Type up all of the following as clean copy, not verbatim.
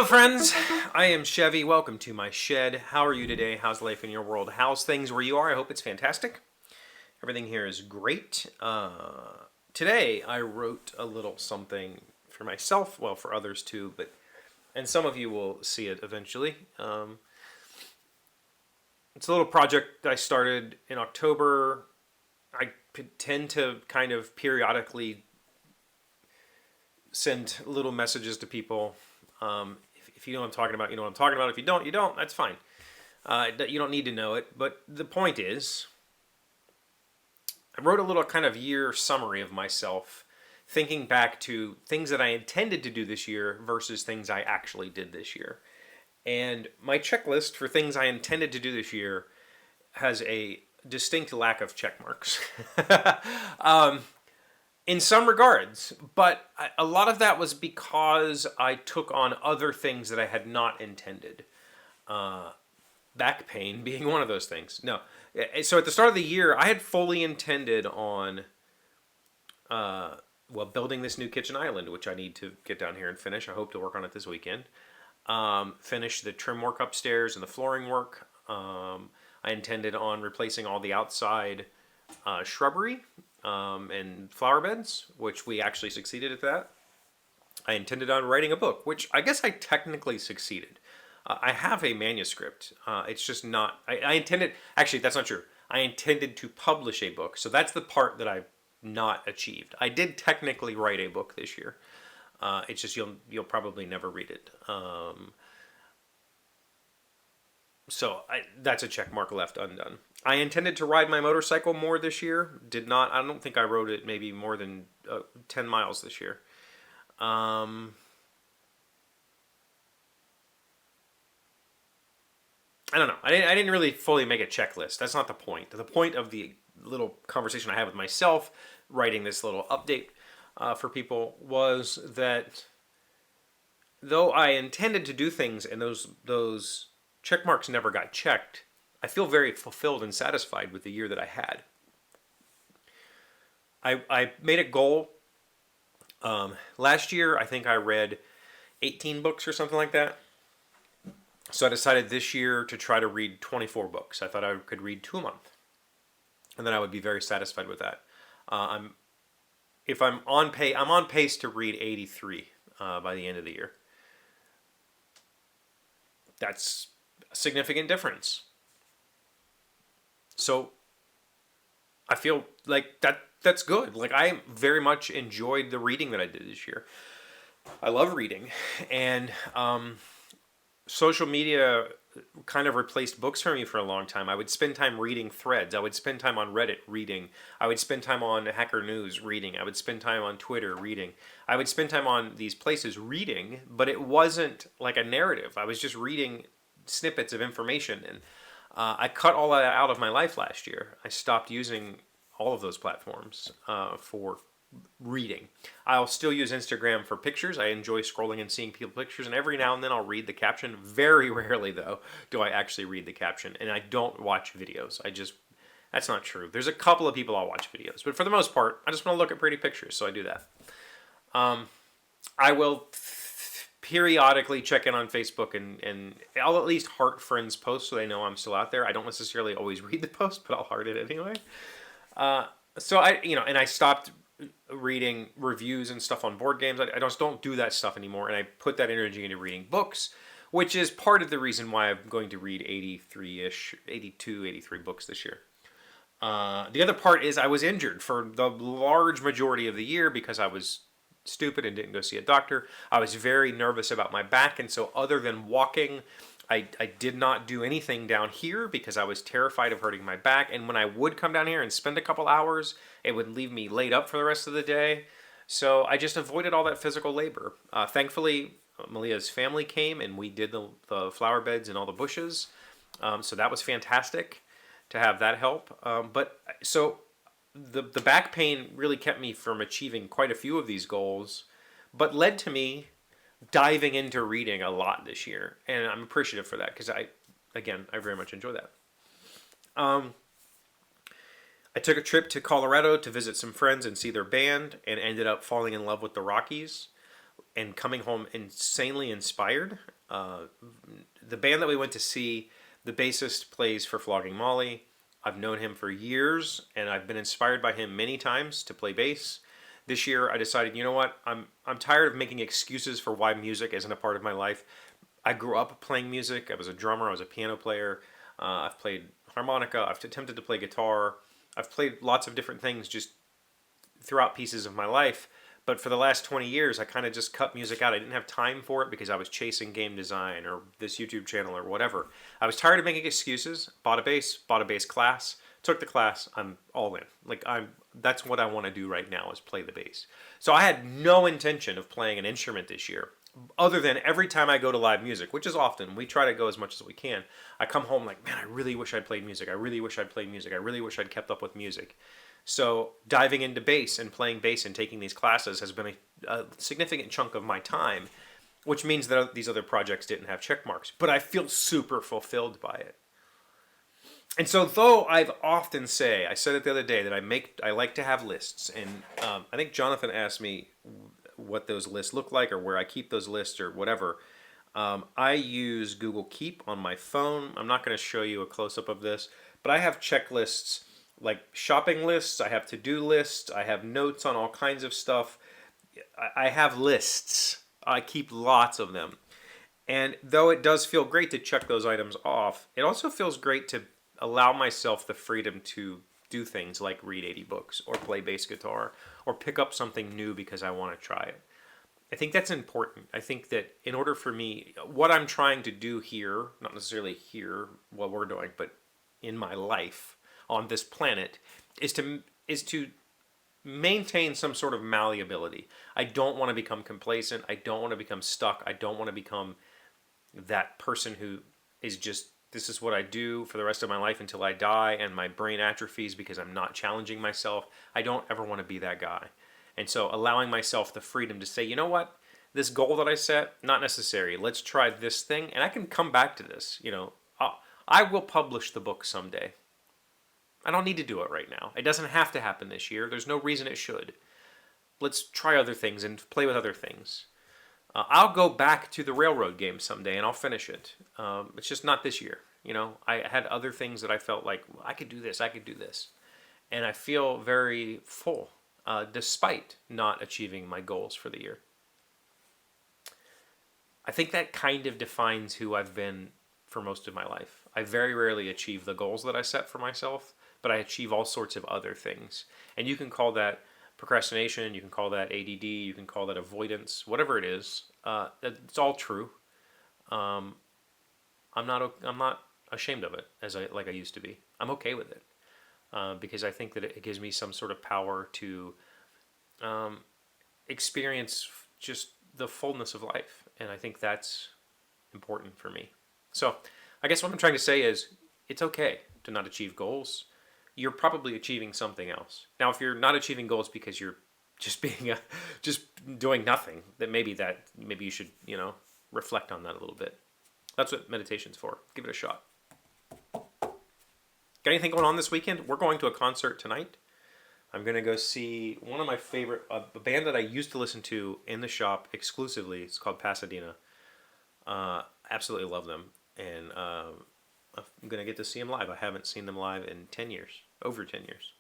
friends, I am Chevy. Welcome to my shed. How are you today? How's life in your world? How's things where you are? I hope it's fantastic. Everything here is great. Today I wrote a little something for myself, well, for others too, and some of you will see it eventually. It's a little project I started in October. I tend to kind of periodically send little messages to people. If you know what I'm talking about, you know what I'm talking about. If you don't, you don't. That's fine. You don't need to know it. But the point is, I wrote a little kind of year summary of myself, thinking back to things that I intended to do this year versus things I actually did this year. And my checklist for things I intended to do this year has a distinct lack of check marks. In some regards, but a lot of that was because I took on other things that I had not intended. Back pain being one of those things. No. So at the start of the year, I had fully intended on, building this new kitchen island, which I need to get down here and finish. I hope to work on it this weekend. Finish the trim work upstairs and the flooring work. I intended on replacing all the outside shrubbery and flower beds, which we actually succeeded at that. I intended on writing a book, which I guess I technically succeeded. I have a manuscript. It's just not... I intended... Actually, that's not true. I intended to publish a book, so that's the part that I've not achieved. I did technically write a book this year. It's just you'll probably never read it. That's a check mark left undone. I intended to ride my motorcycle more this year. Did not. I don't think I rode it maybe more than 10 miles this year. I don't know. I didn't really fully make a checklist. That's not the point. The point of the little conversation I had with myself, writing this little update for people, was that though I intended to do things and those check marks never got checked, I feel very fulfilled and satisfied with the year that I had. I made a goal. Last year, I think I read 18 books or something like that. So I decided this year to try to read 24 books. I thought I could read 2 a month. And then I would be very satisfied with that. I'm on pace to read 83 by the end of the year. That's a significant difference. So I feel like that's good. Like, I very much enjoyed the reading that I did this year. I love reading, and social media kind of replaced books for me for a long time. I would spend time reading threads. I would spend time on Reddit reading. I would spend time on Hacker News reading. I would spend time on Twitter reading. I would spend time on these places reading, but it wasn't like a narrative. I was just reading snippets of information, and I cut all that out of my life last year. I stopped using all of those platforms for reading. I'll still use Instagram for pictures. I enjoy scrolling and seeing people's pictures, and every now and then I'll read the caption. Very rarely, though, do I actually read the caption, and I don't watch videos. That's not true. There's a couple of people I'll watch videos, but for the most part, I just want to look at pretty pictures, so I do that. I will periodically check in on Facebook, and I'll at least heart friends' posts so they know I'm still out there. I don't necessarily always read the post, but I'll heart it anyway. And I stopped reading reviews and stuff on board games. I just don't do that stuff anymore, and I put that energy into reading books, which is part of the reason why I'm going to read 83-ish, 82, 83 books this year. The other part is I was injured for the large majority of the year because I was stupid and didn't go see a doctor. I was very nervous about my back, and so other than walking, I did not do anything down here because I was terrified of hurting my back, and when I would come down here and spend a couple hours, it would leave me laid up for the rest of the day. So I just avoided all that physical labor. Thankfully, Malia's family came, and we did the flower beds and all the bushes. So that was fantastic to have that help. So the back pain really kept me from achieving quite a few of these goals, but led to me diving into reading a lot this year, and I'm appreciative for that because I very much enjoy that. I took a trip to Colorado to visit some friends and see their band, and ended up falling in love with the Rockies. and coming home insanely inspired. The band that we went to see, the bassist plays for Flogging Molly. I've known him for years, and I've been inspired by him many times to play bass. This year, I decided, you know what? I'm tired of making excuses for why music isn't a part of my life. I grew up playing music. I was a drummer. I was a piano player. I've played harmonica. I've attempted to play guitar. I've played lots of different things just throughout pieces of my life. But for the last 20 years, I kind of just cut music out. I didn't have time for it because I was chasing game design or this YouTube channel or whatever. I was tired of making excuses. Bought a bass class, took the class. I'm all in. That's what I want to do right now is play the bass. So I had no intention of playing an instrument this year, other than every time I go to live music, which is often. We try to go as much as we can. I come home like, man, I really wish I'd played music. I really wish I'd played music. I really wish I'd kept up with music. So diving into bass and playing bass and taking these classes has been a significant chunk of my time, which means that these other projects didn't have check marks. But I feel super fulfilled by it. And so though I've often I said it the other day, that I like to have lists. And I think Jonathan asked me what those lists look like or where I keep those lists or whatever. I use Google Keep on my phone. I'm not going to show you a close-up of this, but I have checklists like shopping lists. I have to-do lists. I have notes on all kinds of stuff. I have lists. I keep lots of them. And though it does feel great to check those items off, it also feels great to allow myself the freedom to do things like read 80 books or play bass guitar or pick up something new because I want to try it. I think that's important. I think that in order for me, what I'm trying to do here, not necessarily here, what we're doing, but in my life on this planet, is to maintain some sort of malleability. I don't want to become complacent. I don't want to become stuck. I don't want to become that person who is just, this is what I do for the rest of my life until I die and my brain atrophies because I'm not challenging myself. I don't ever want to be that guy. And so allowing myself the freedom to say, you know what, this goal that I set, not necessary. Let's try this thing. And I can come back to this. I will publish the book someday. I don't need to do it right now. It doesn't have to happen this year. There's no reason it should. Let's try other things and play with other things. I'll go back to the railroad game someday and I'll finish it. It's just not this year. I had other things that I felt like, well, I could do this. And I feel very full, despite not achieving my goals for the year. I think that kind of defines who I've been for most of my life. I very rarely achieve the goals that I set for myself, but I achieve all sorts of other things. And you can call that procrastination, you can call that ADD, you can call that avoidance, whatever it is. It's all true. I'm not ashamed of it like I used to be. I'm okay with it because I think that it gives me some sort of power to experience just the fullness of life, and I think that's important for me. So I guess what I'm trying to say is it's okay to not achieve goals. You're probably achieving something else. Now, if you're not achieving goals because you're just just doing nothing, then maybe you should, reflect on that a little bit. That's what meditation's for. Give it a shot. Got anything going on this weekend? We're going to a concert tonight. I'm going to go see one of my favorite, a band that I used to listen to in the shop exclusively. It's called Pasadena. Absolutely love them. And I'm going to get to see them live. I haven't seen them live in 10 years. Over 10 years.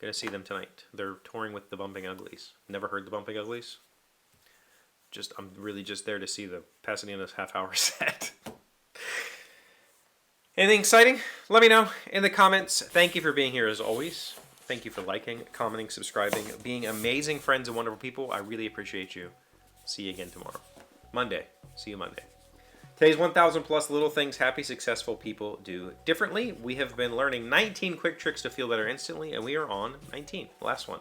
Going to see them tonight. They're touring with the Bumping Uglies. Never heard the Bumping Uglies? I'm really just there to see the Pasadena's half-hour set. Anything exciting? Let me know in the comments. Thank you for being here as always. Thank you for liking, commenting, subscribing, being amazing friends and wonderful people. I really appreciate you. See you again tomorrow. Monday. See you Monday. Today's 1,000 plus little things happy, successful people do differently. We have been learning 19 quick tricks to feel better instantly, and we are on 19, the last one.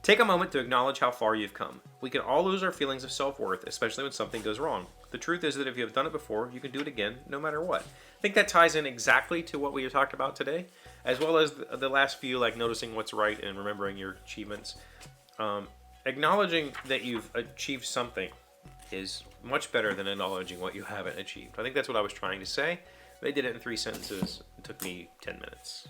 Take a moment to acknowledge how far you've come. We can all lose our feelings of self-worth, especially when something goes wrong. The truth is that if you have done it before, you can do it again, no matter what. I think that ties in exactly to what we talked about today, as well as the last few, like noticing what's right and remembering your achievements. Acknowledging that you've achieved something is much better than acknowledging what you haven't achieved. I think that's what I was trying to say. They did it in 3 sentences. It took me 10 minutes.